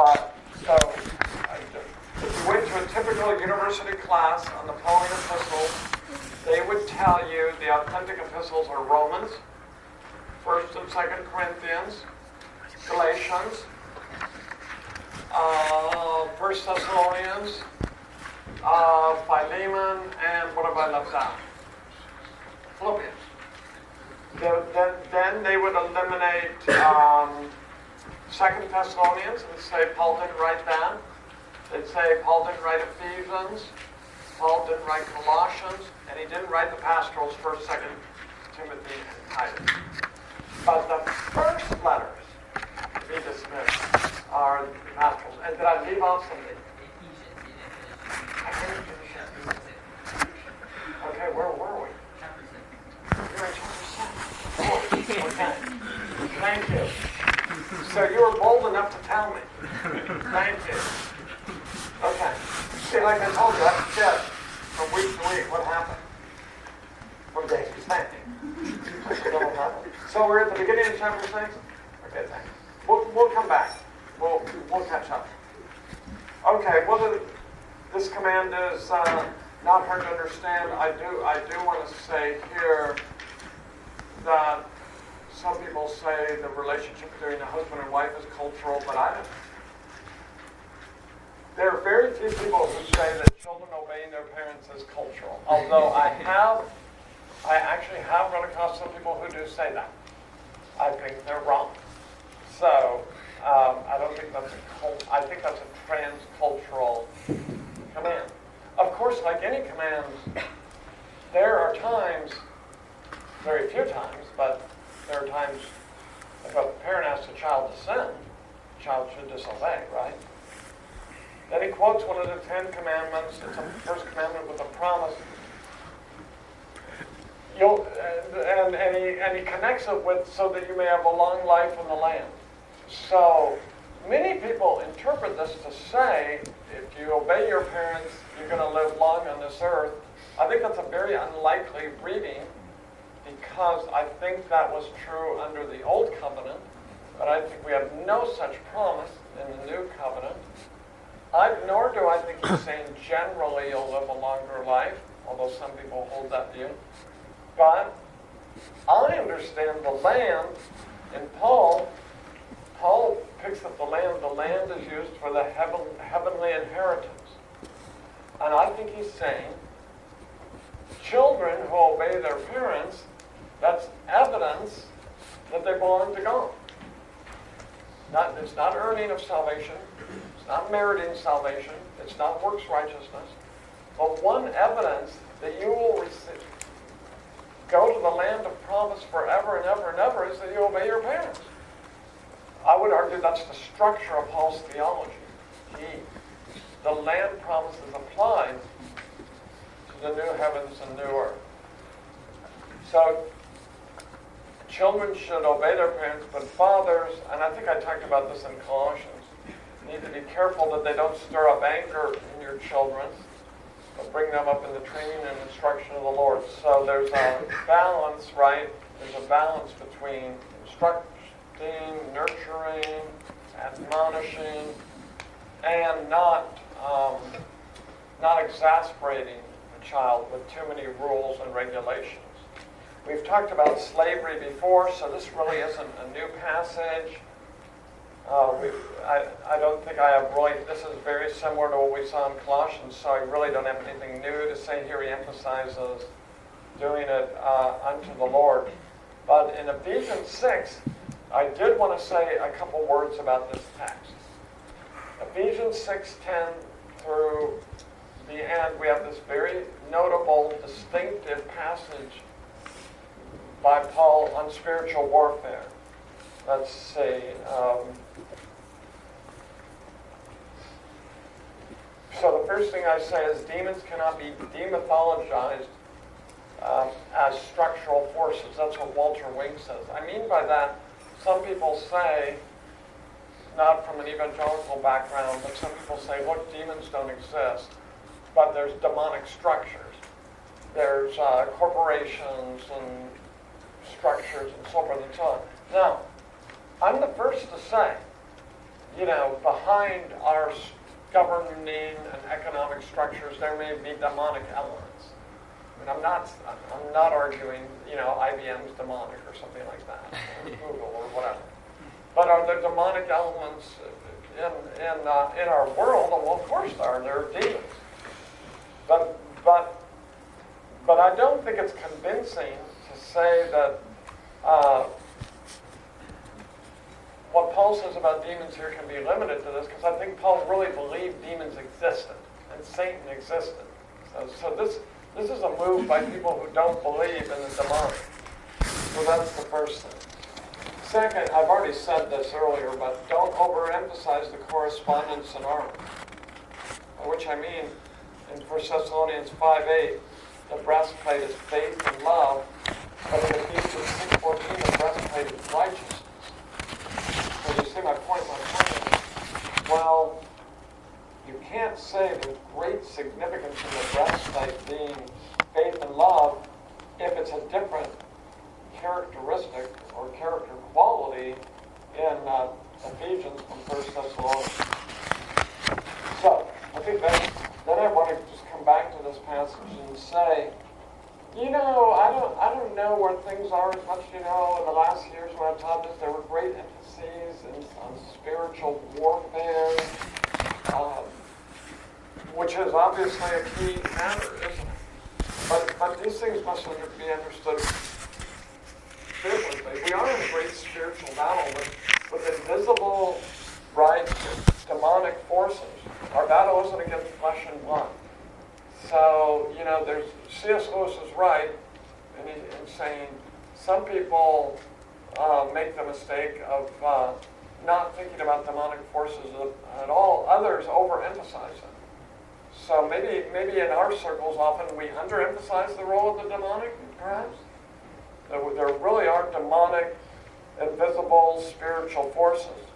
But, so, if you went to a typical university class on the Pauline epistles, they would tell you the authentic epistles are Romans, 1st and 2nd Corinthians, Galatians, 1st Thessalonians, Philemon, and what have I left out? Philippians. Then they would eliminate 2nd Thessalonians and say Paul didn't write that. They'd say Paul didn't write Ephesians, Paul didn't write Colossians, and he didn't write the pastorals, 1st, 2nd Timothy, and Titus. But the first letters to be dismissed are the pastorals. And did I leave out something? Okay, where were we? You're in chapter 7. Okay. Thank you. So you were bold enough to tell me. Thank you. Okay. See, like I told you, I forget from week to week what happened. From day to day. So we're at the beginning of chapter 6? Okay, thanks. We'll come back. We'll catch up. Okay, this command is not hard to understand. I do want to say here that some people say the relationship between a husband and wife is cultural, but I don't. There are very few people who say that children obeying their parents is cultural. Although I actually have run across some people who do say that. I think they're wrong. So I don't think that's I think that's a trans-cultural command. Of course, like any commands, there are times, very few times, but there are times if a parent asks a child to sin, the child should disobey, right? Then he quotes one of the 10 commandments. It's the first commandment with a promise. And he connects it with so that you may have a long life in the land. So many people interpret this to say if you obey your parents, you're going to live long on this earth. I think that's a very unlikely reading because I think that was true under the Old Covenant, but I think we have no such promise in the New Covenant. Nor do I think he's saying generally you'll live a longer life, although some people hold that view. But I understand the land, and Paul picks up the land. The land is used for the heavenly inheritance. And I think he's saying children who obey their parents, that's evidence that they belong to God. It's not earning of salvation. It's not meriting salvation. It's not works righteousness. But one evidence that you will go to the land of promise forever and ever and ever is that you obey your parents. I would argue that's the structure of Paul's theology. The land promise is applied to the new heavens and new earth. So children should obey their parents, but fathers, and I think I talked about this in Colossians, need to be careful that they don't stir up anger in your children, but bring them up in the training and instruction of the Lord. So there's a balance, right? There's a balance between instructing, nurturing, admonishing, and not exasperating a child with too many rules and regulations. We've talked about slavery before, so this really isn't a new passage. I don't think I have really, this is very similar to what we saw in Colossians, so I really don't have anything new to say here. He emphasizes doing it unto the Lord. But in Ephesians 6, I did want to say a couple words about this text. Ephesians 6:10 through the end, we have this very notable, distinctive passage by Paul on spiritual warfare. Let's see. So the first thing I say is demons cannot be demythologized as structural forces. That's what Walter Wink says. I mean by that, some people say, not from an evangelical background, but some people say, look, demons don't exist, but there's demonic structures. There's corporations and structures and so forth and so on. Now, I'm the first to say, behind our governing and economic structures, there may be demonic elements. I mean, I'm not arguing, IBM's demonic or something like that, or Google or whatever. But are there demonic elements in our world? Well, of course there are. There are demons. But I don't think it's convincing to say that what Paul says about demons here can be limited to this, because I think Paul really believed demons existed and Satan existed. So this is a move by people who don't believe in the demonic. So that's the first thing. Second, I've already said this earlier, but don't overemphasize the correspondence in armor. By which I mean, in 1 Thessalonians 5:8, the breastplate is faith and love, but in Ephesians 6:14, the breastplate is righteousness. So you see my point? My point is, well, you can't say there's great significance in the breastplate being faith and love if it's a different characteristic or character quality in Ephesians from 1 Thessalonians. So, I think then I want to just come back to this passage and say, I don't know where things are as much, in the last years when I taught this, there were great emphases on spiritual warfare, which is obviously a key matter, isn't it? But these things must be understood biblically. We are in a great spiritual battle with invisible, demonic forces. Our battle isn't against flesh and blood. So, there's C.S. Lewis is right in saying some people make the mistake of not thinking about demonic forces at all. Others overemphasize them. So maybe in our circles often we underemphasize the role of the demonic, perhaps. There really are demonic, invisible, spiritual forces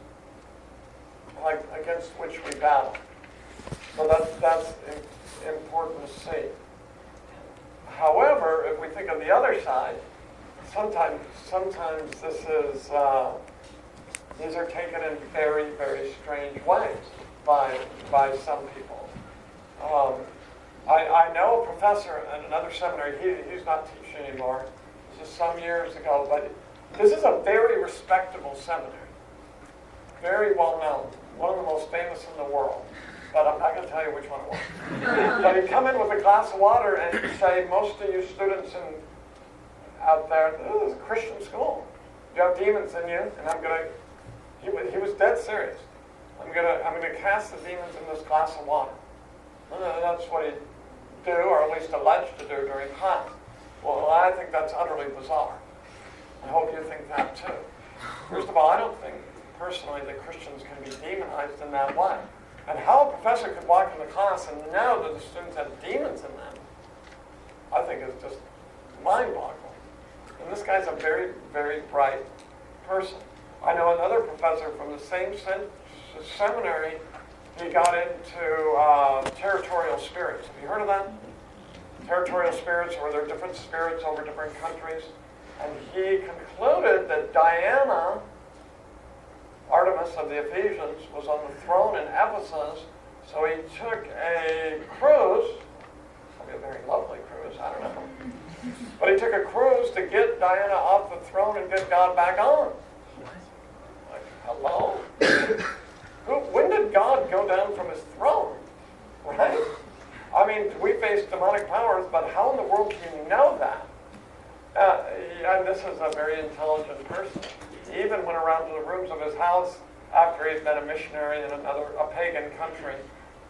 against which we battle. So that's important to see. However, if we think of the other side, sometimes these are taken in very, very strange ways by some people. I know a professor at another seminary. He's not teaching anymore. This is some years ago, but this is a very respectable seminary, very well known, one of the most famous in the world. But I'm not going to tell you which one it was. But he'd come in with a glass of water and he'd say, most of you students out there, this is a Christian school. You have demons in you, and I'm going to. He was dead serious. I'm going to cast the demons in this glass of water. And that's what he'd do, or at least alleged to do during class. Well, I think that's utterly bizarre. I hope you think that too. First of all, I don't think personally that Christians can be demonized in that way. And how a professor could walk into class and know that the students have demons in them, I think is just mind-boggling. And this guy's a very, very bright person. I know another professor from the same seminary, he got into territorial spirits. Have you heard of that? Territorial spirits, where there are different spirits over different countries. And he concluded that Diana, Artemis of the Ephesians, was on the throne in Ephesus, so he took a cruise, probably a very lovely cruise, I don't know, but he took a cruise to get Diana off the throne and get God back on. Like, hello? When did God go down from his throne? Right? I mean, we face demonic powers, but how in the world can you know that? And this is a very intelligent person. He even went around to the rooms of his house after he'd been a missionary in a pagan country.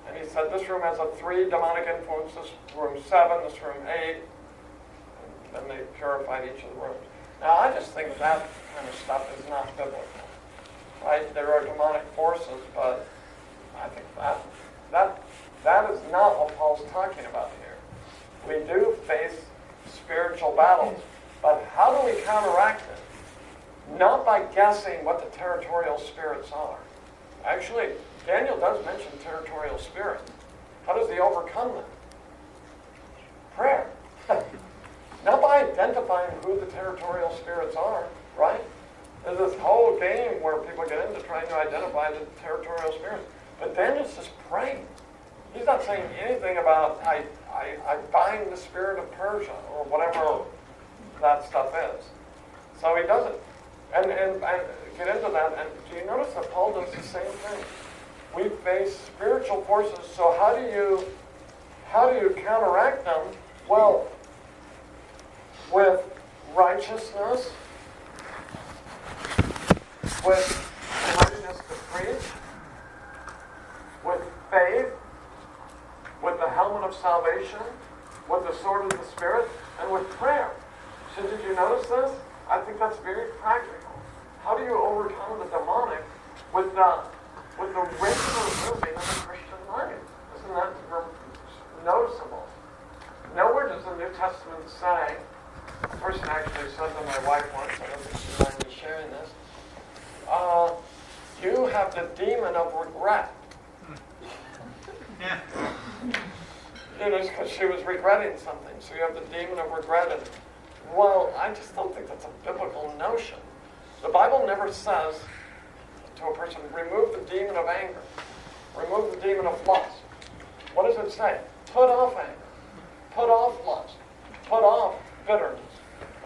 And he said, this room has 3 demonic influences, room 7, this room 8. And then they purified each of the rooms. Now, I just think that kind of stuff is not biblical. Right? There are demonic forces, but I think that is not what Paul's talking about here. We do face spiritual battles, but how do we counteract it? Not by guessing what the territorial spirits are. Actually, Daniel does mention territorial spirits. How does he overcome them? Prayer. Not by identifying who the territorial spirits are, right? There's this whole game where people get into trying to identify the territorial spirits. But Daniel's just praying. He's not saying anything about, I bind the spirit of Persia, or whatever that stuff is. So he doesn't. And get into that, and do you notice that Paul does the same thing? We face spiritual forces, so how do you counteract them? Well, with righteousness, with readiness to preach, with faith, with the helmet of salvation, with the sword of the Spirit, and with prayer. So did you notice this? I think that's very practical. How do you overcome the demonic with the regular living of the Christian life? Isn't that noticeable? Nowhere does the New Testament say, a person actually said to my wife once, I don't think she minded me sharing this, you have the demon of regret. You know, because she was regretting something, so you have the demon of regret. And, well, I just don't think that's a biblical notion. The Bible never says to a person, remove the demon of anger, remove the demon of lust. What does it say? Put off anger, put off lust, put off bitterness.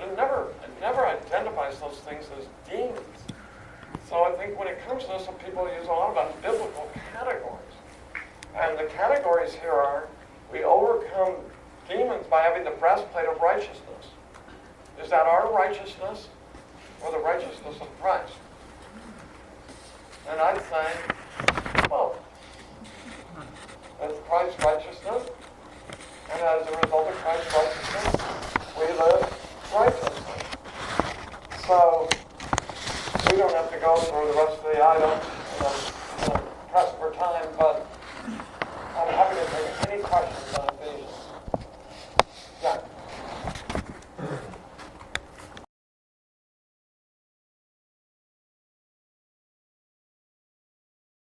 It never identifies those things as demons. So I think when it comes to this, people use a lot of unbiblical categories. And the categories here are, we overcome demons by having the breastplate of righteousness. Is that our righteousness or the righteousness of Christ? And I'd say, well, it's Christ's righteousness, and as a result of Christ's righteousness, we live righteously. So we don't have to go through the rest of the items, pressed for time, but I'm happy to take any questions on Ephesians.